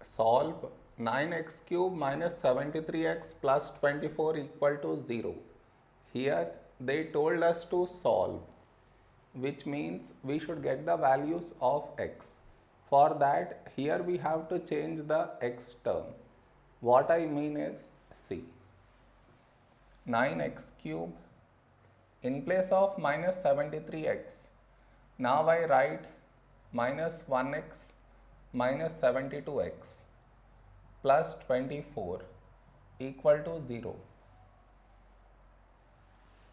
Solve 9x cube minus 73x plus 24 equal to 0. Here they told us to solve, which means we should get the values of x. For that, here we have to change the x term. What I mean is, see, 9x cube in place of minus 73x. Now I write minus 1x minus 72x plus 24 equal to 0.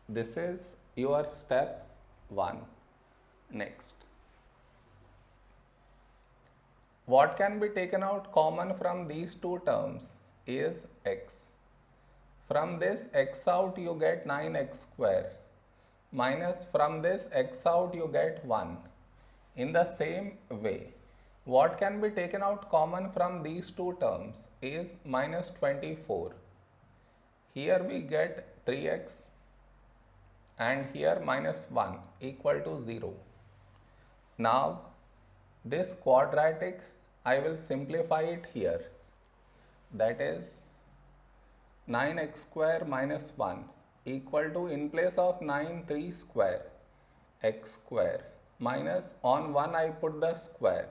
This is your step 1. Next, what can be taken out common from these two terms is x. From this x out you get 9x square minus from this x out you get 1. In the same way, what can be taken out common from these two terms is minus 24. Here we get 3x and here minus 1 equal to 0. Now this quadratic I will simplify it here. That is 9x square minus 1 equal to, in place of 9, 3 square x square minus on 1 I put the square.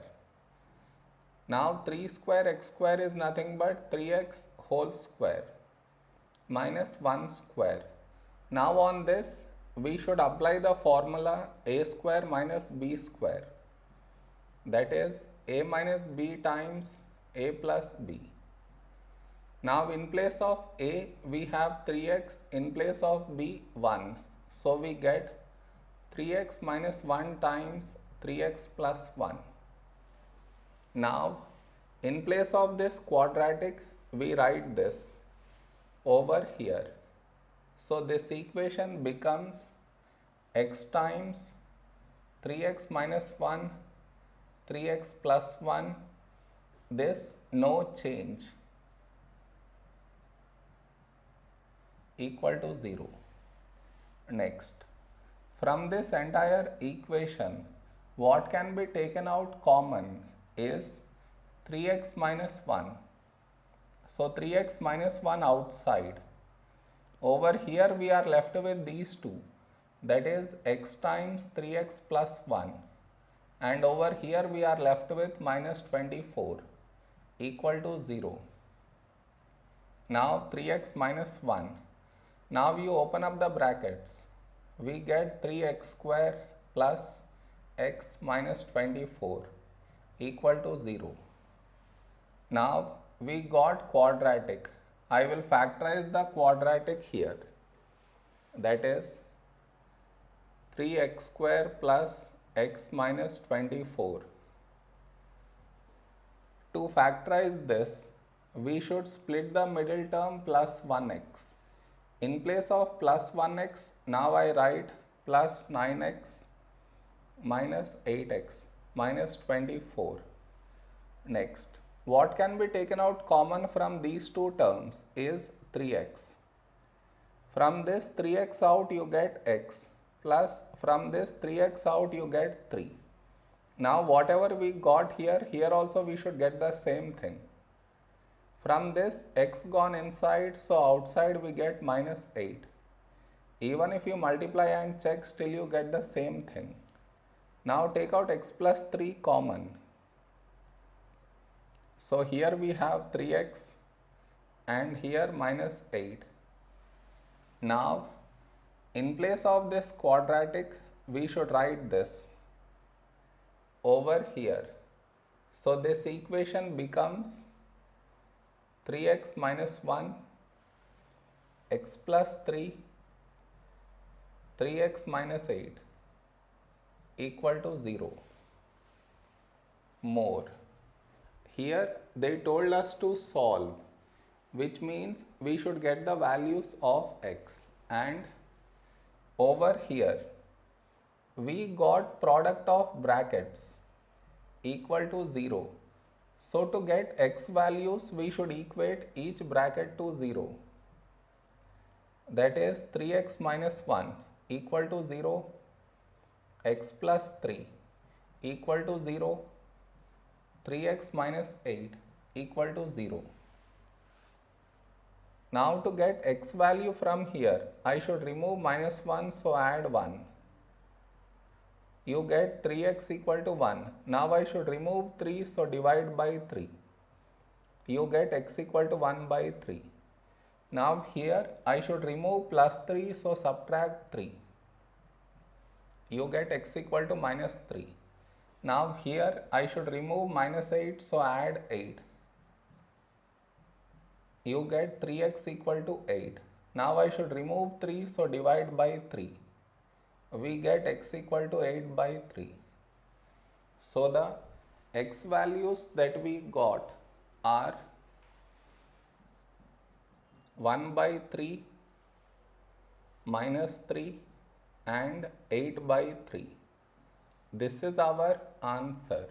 Now 3 square x square is nothing but 3x whole square minus 1 square. Now on this we should apply the formula a square minus b square, that is a minus b times a plus b. Now in place of a we have 3x, in place of b 1. So we get 3x minus 1 times 3x plus 1. Now in place of this quadratic we write this over here. So this equation becomes x times 3x minus 1, 3x plus 1, this no change, equal to 0. Next, from this entire equation, what can be taken out common is 3x minus 1. So 3x minus 1 outside. Over here we are left with these two, that is x times 3x plus 1, and over here we are left with minus 24 equal to 0. Now 3x minus 1. Now you open up the brackets. We get 3x square plus x minus 24 equal to 0. Now we got quadratic. I will factorize the quadratic here. That is 3x square plus x minus 24. To factorize this, we should split the middle term plus 1x. In place of plus 1x, now I write plus 9x minus 8x minus 24. Next, what can be taken out common from these two terms is 3x. From this 3x out you get x, plus from this 3x out you get 3. Now whatever we got here, here also we should get the same thing. From this x gone inside, so outside we get minus 8. Even if you multiply and check, still you get the same thing. Now take out x plus 3 common. So here we have 3x and here minus 8. Now in place of this quadratic we should write this over here. So this equation becomes 3x minus 1, x plus 3, 3x minus 8 equal to 0. More. Here they told us to solve, which means we should get the values of x, and over here we got product of brackets equal to 0. So to get x values we should equate each bracket to 0. That is 3x minus 1 equal to 0, x plus 3 equal to 0, 3x minus 8 equal to 0. Now to get x value from here, I should remove minus 1, so add 1. You get 3x equal to 1. Now I should remove 3, so divide by 3. You get x equal to 1 by 3. Now here I should remove plus 3, so subtract 3. You get x equal to minus 3. Now here I should remove minus 8, so add 8. You get 3x equal to 8. Now I should remove 3, so divide by 3. We get x equal to 8 by 3. So the x values that we got are 1 by 3, minus 3 and 8 by 3. This is our answer.